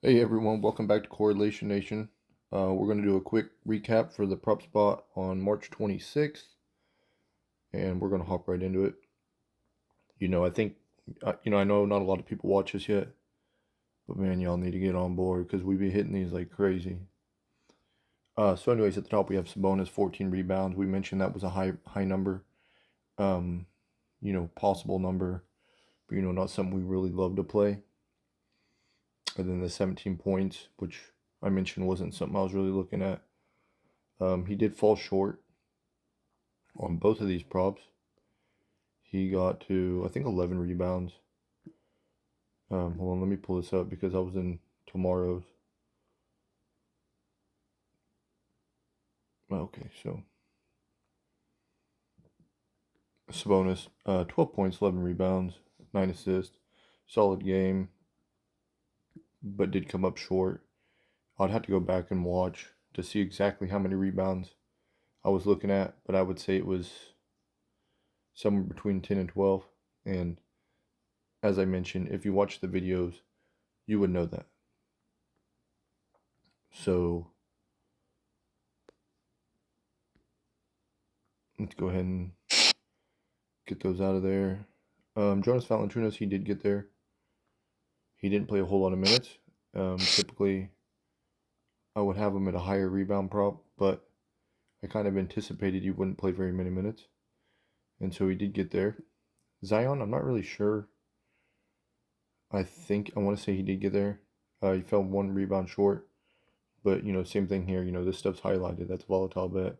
Hey everyone, welcome back to Correlation Nation. We're going to do a quick recap for the PropSpot on March 26th, and we're going to hop right into it. I think, I know not a lot of people watch us yet, but man, y'all need to get on board because we be hitting these like crazy. So anyways, at the top we have Sabonis, 14 rebounds. We mentioned that was a high number, um, possible number, but not something we really love to play. And then the 17 points, which I mentioned wasn't something I was really looking at. He did fall short on both of these props. He got to, I think, 11 rebounds. Hold on, let me pull this up because I was in tomorrow's. Okay, so Sabonis, 12 points, 11 rebounds, 9 assists. Solid game, but did come up short. I'd have to go back and watch to see exactly how many rebounds I was looking at, but I would say it was somewhere between 10 and 12. And as I mentioned, if you watch the videos, you would know that. So let's go ahead and get those out of there. Jonas Valanciunas, he did get there. He didn't play a whole lot of minutes. Typically, I would have him at a higher rebound prop, but I kind of anticipated he wouldn't play very many minutes. And so he did get there. Zion, I'm not really sure. I want to say he did get there. He fell one rebound short. But, same thing here. This stuff's highlighted. That's a volatile bet.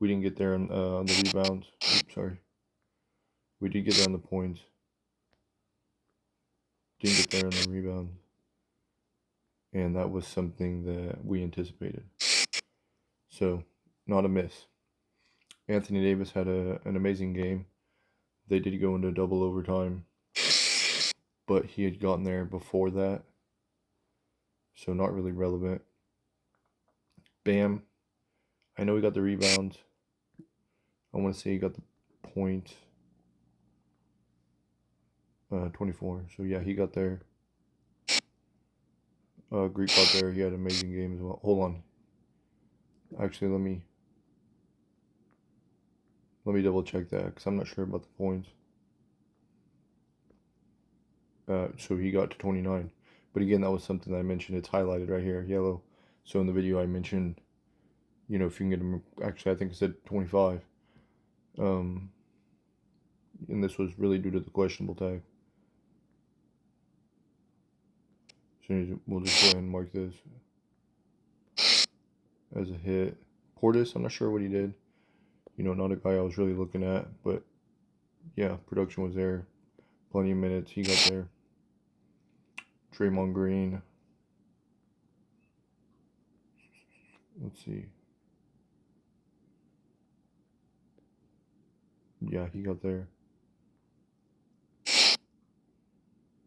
We didn't get there on the rebounds. Oops, sorry. We did get there on the points. Didn't get there on the rebounds. And that was something that we anticipated. So, not a miss. Anthony Davis had an amazing game. They did go into double overtime, but he had gotten there before that, so not really relevant. Bam, I know he got the rebounds. I want to say he got the point. 24. So yeah, he got there. Greek got there. He had an amazing game as well. Hold on. Actually, let me double check that because I'm not sure about the points. So he got to 29. But again, that was something that I mentioned. It's highlighted right here, yellow. So in the video I mentioned, if you can get him, actually I think it said 25. And this was really due to the questionable tag. So we'll just go ahead and mark this as a hit. Portis, I'm not sure what he did. Not a guy I was really looking at, but yeah, production was there. Plenty of minutes. He got there. Draymond Green. Let's see. Yeah, he got there.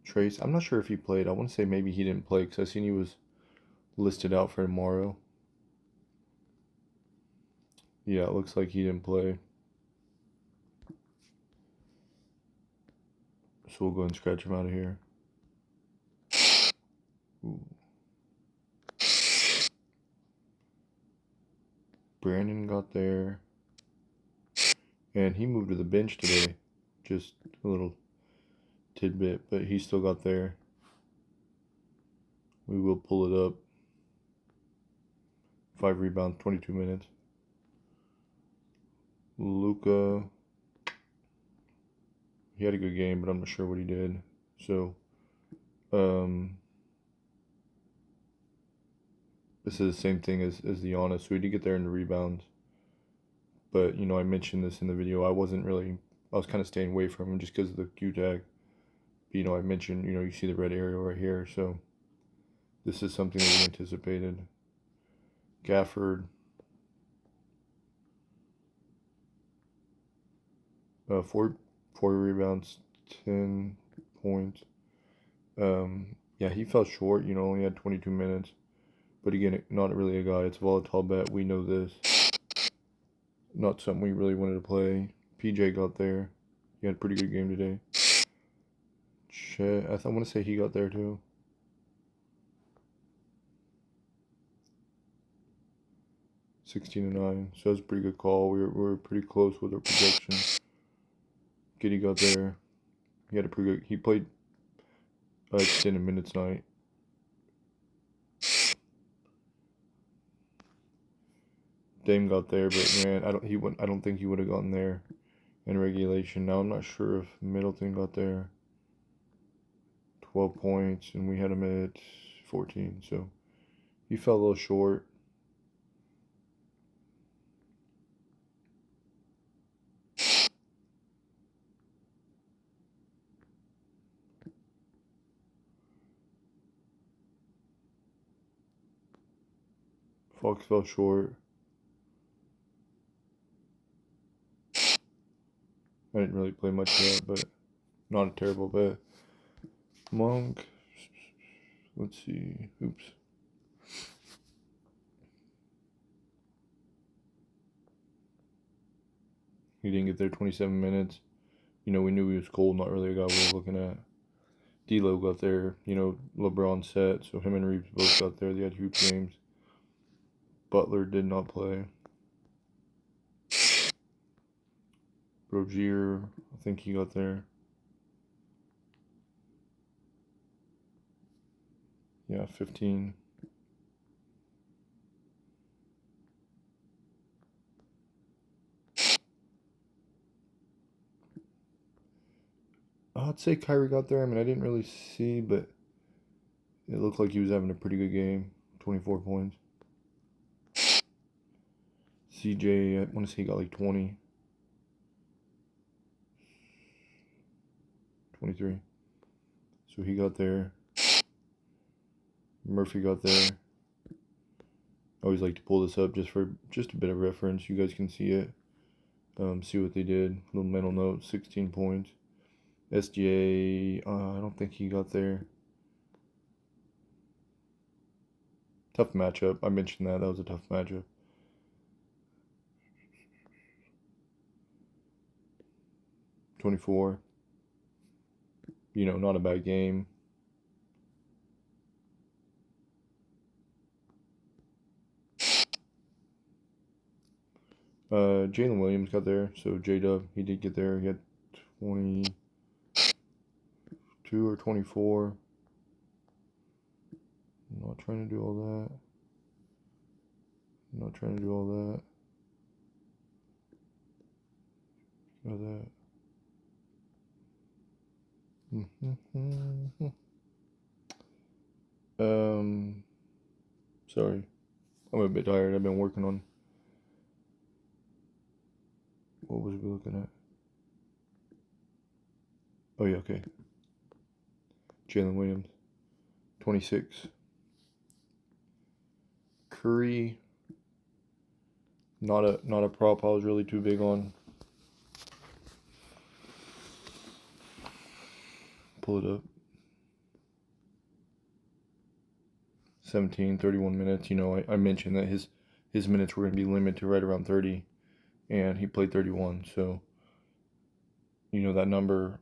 Trace, I'm not sure if he played. I want to say maybe he didn't play because I seen he was listed out for tomorrow. Yeah, it looks like he didn't play. So we'll go and scratch him out of here. Ooh. Brandon got there. And he moved to the bench today. Just a little tidbit, but he still got there. We will pull it up. 5 rebounds, 22 minutes. Luca, he had a good game, but I'm not sure what he did. So, this is the same thing as the Giannis. So he did get there in the rebounds. But, I mentioned this in the video. I was kind of staying away from him just because of the Q tag. But, I mentioned, you see the red area right here. So, this is something that we anticipated. Gafford, 4 rebounds, 10 points. Yeah, he fell short, only had 22 minutes. But again, not really a guy. It's a volatile bet. We know this. Not something we really wanted to play. PJ got there. He had a pretty good game today. Chet, I want to say he got there too. 16-9. So that's a pretty good call. We were pretty close with our projection. Giddy got there. He had a pretty good. He played extended minutes night. Dame got there, but man, I don't think he would have gotten there in regulation. Now I'm not sure if Middleton got there. 12 points, and we had him at 14, so he fell a little short. Fox fell short. I didn't really play much of that, but not a terrible bet. Monk. Let's see. Oops. He didn't get there 27 minutes. You know, we knew he was cold, not really a guy we were looking at. D'Lo got there. You know, LeBron set, so him and Reeves both got there. They had huge games. Butler did not play. Rozier, I think he got there. Yeah, 15. I'd say Kyrie got there. I mean, I didn't really see, but it looked like he was having a pretty good game. 24 points. CJ, I want to say he got like 20. 23. So he got there. Murphy got there. I always like to pull this up just for just a bit of reference. You guys can see it. See what they did. Little mental note, 16 points. SGA, I don't think he got there. Tough matchup. I mentioned that. That was a tough matchup. $24. You know, not a bad game. Jalen Williams got there, so J-Dub, he did get there. He had 22 or 24. I'm not trying to do all that. I'm not trying to do all that. All that. Sorry. I'm a bit tired. I've been working on. What was we looking at? Oh yeah, okay. Jalen Williams, 26. Curry, not a prop I was really too big on. Pull it up. 17, 31 minutes. You know, I mentioned that his minutes were going to be limited to right around 30, and he played 31. So, you know, that number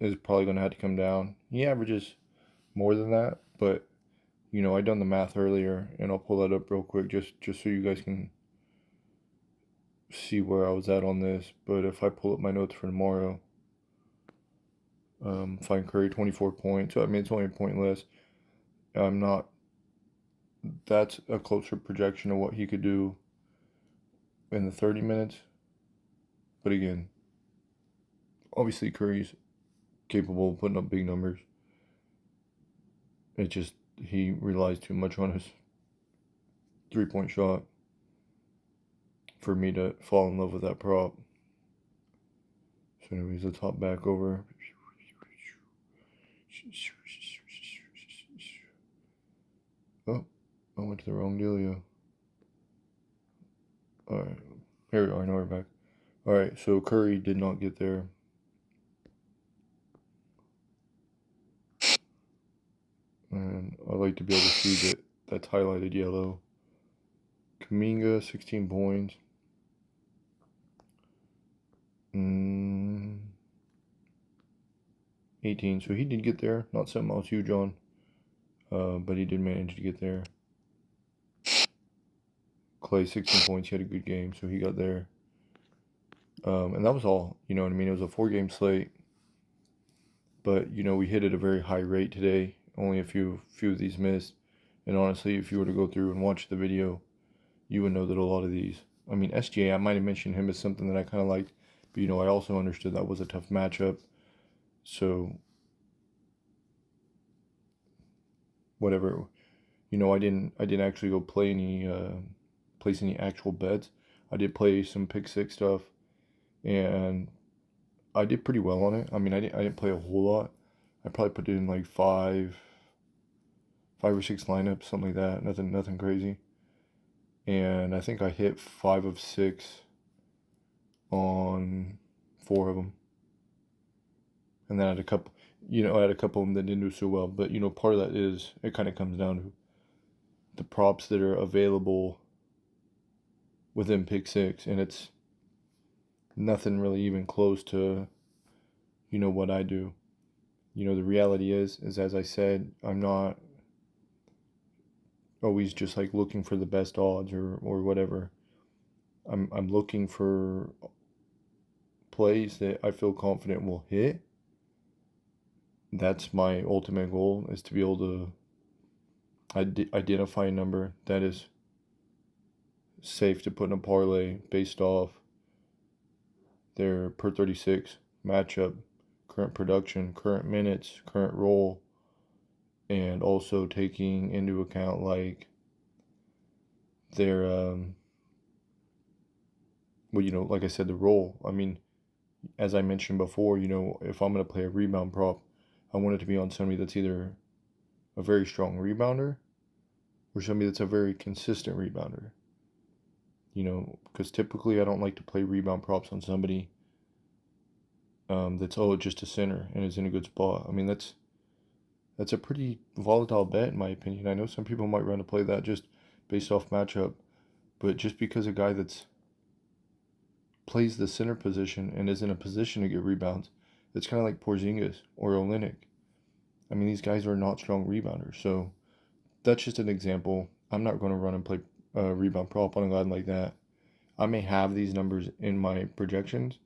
is probably going to have to come down. He averages more than that, but, you know, I done the math earlier, and I'll pull that up real quick just so you guys can see where I was at on this. But if I pull up my notes for tomorrow, find Curry 24 points. So, I mean, it's only a point less. I'm not. That's a closer projection of what he could do in the 30 minutes. But again, obviously Curry's capable of putting up big numbers. It just, he relies too much on his 3-point shot for me to fall in love with that prop. So anyways, let's hop back over. Oh, I went to the wrong dealio. Alright, here we are, now we're back. Alright, so Curry did not get there. And I like to be able to see that that's highlighted yellow. Kuminga, 16 points. 18, so he did get there. Not something I was huge on, but he did manage to get there. Clay 16 points. He had a good game, so he got there. And that was all. You know what I mean? It was a 4-game slate, but we hit at a very high rate today. Only a few of these missed. And honestly, if you were to go through and watch the video, you would know that a lot of these. I mean, SGA, I might have mentioned him as something that I kind of liked, but I also understood that was a tough matchup. So whatever. I didn't actually go play any place any actual bets. I did play some pick six stuff, and I did pretty well on it. I mean, I didn't play a whole lot. I probably put in like five or six lineups, something like that. Nothing crazy. And I think I hit 5 of 6 on 4 of them. And then I had a couple, I had a couple of them that didn't do so well. But part of that is it kind of comes down to the props that are available within pick six, and it's nothing really even close to what I do. The reality is as I said, I'm not always just like looking for the best odds or whatever. I'm looking for plays that I feel confident will hit. That's my ultimate goal, is to be able to identify a number that is safe to put in a parlay based off their per 36 matchup, current production, current minutes, current role, and also taking into account like their like I said, the role. I mean, as I mentioned before, if I'm going to play a rebound prop, I want it to be on somebody that's either a very strong rebounder or somebody that's a very consistent rebounder. Because typically I don't like to play rebound props on somebody that's just a center and is in a good spot. I mean, that's a pretty volatile bet in my opinion. I know some people might run to play that just based off matchup, but just because a guy that's plays the center position and is in a position to get rebounds, it's kind of like Porzingis or Olynyk. I mean, these guys are not strong rebounders, so that's just an example. I'm not going to run and play a rebound prop on a guy like that. I may have these numbers in my projections,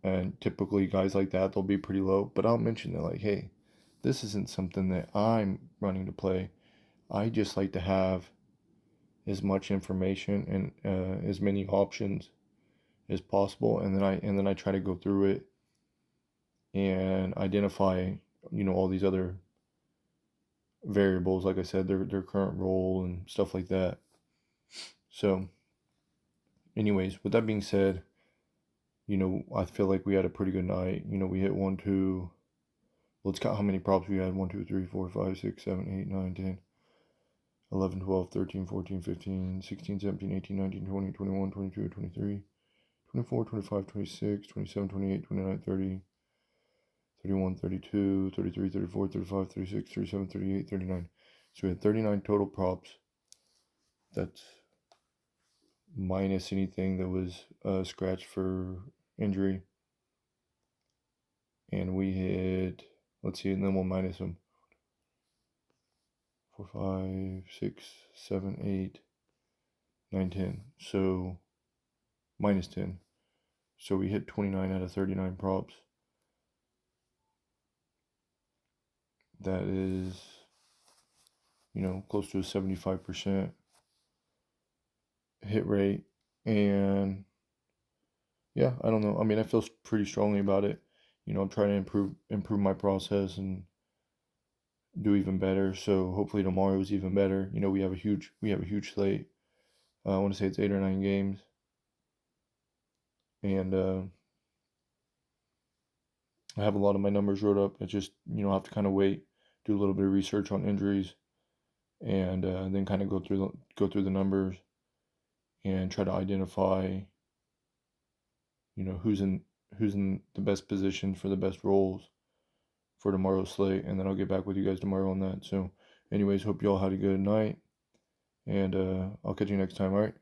and typically guys like that, they'll be pretty low, but I'll mention that like, hey, this isn't something that I'm running to play. I just like to have as much information and as many options as possible, and then I try to go through it and identify all these other variables, like I said, their current role and stuff like that. So anyways, with that being said, I feel like we had a pretty good night. We hit 1, 2. Let's count how many props we had. 1, 2, 3, 4, 5, 6, 7, 8, 9, 10, 11, 12, 13, 14, 15, 16, 17, 18, 19, 20, 21, 22, 23, 24, 25, 26, 27, 28, 29, 30, 31, 32, 33, 34, 35, 36, 37, 38, 39. So we had 39 total props. That's minus anything that was scratched for injury. And we hit, let's see, and then we'll minus them. 4, 5, 6, 7, 8, 9, 10. So minus 10. So we hit 29 out of 39 props. That is, close to a 75% hit rate. And yeah, I don't know. I mean, I feel pretty strongly about it. I'm trying to improve my process and do even better. So hopefully tomorrow is even better. We have a huge slate. I want to say it's 8 or 9 games, and I have a lot of my numbers wrote up. I just I have to kind of wait, do a little bit of research on injuries, and then kind of go through the numbers and try to identify who's in the best position for the best roles for tomorrow's slate, and then I'll get back with you guys tomorrow on that. So anyways, hope you all had a good night, and I'll catch you next time. All right.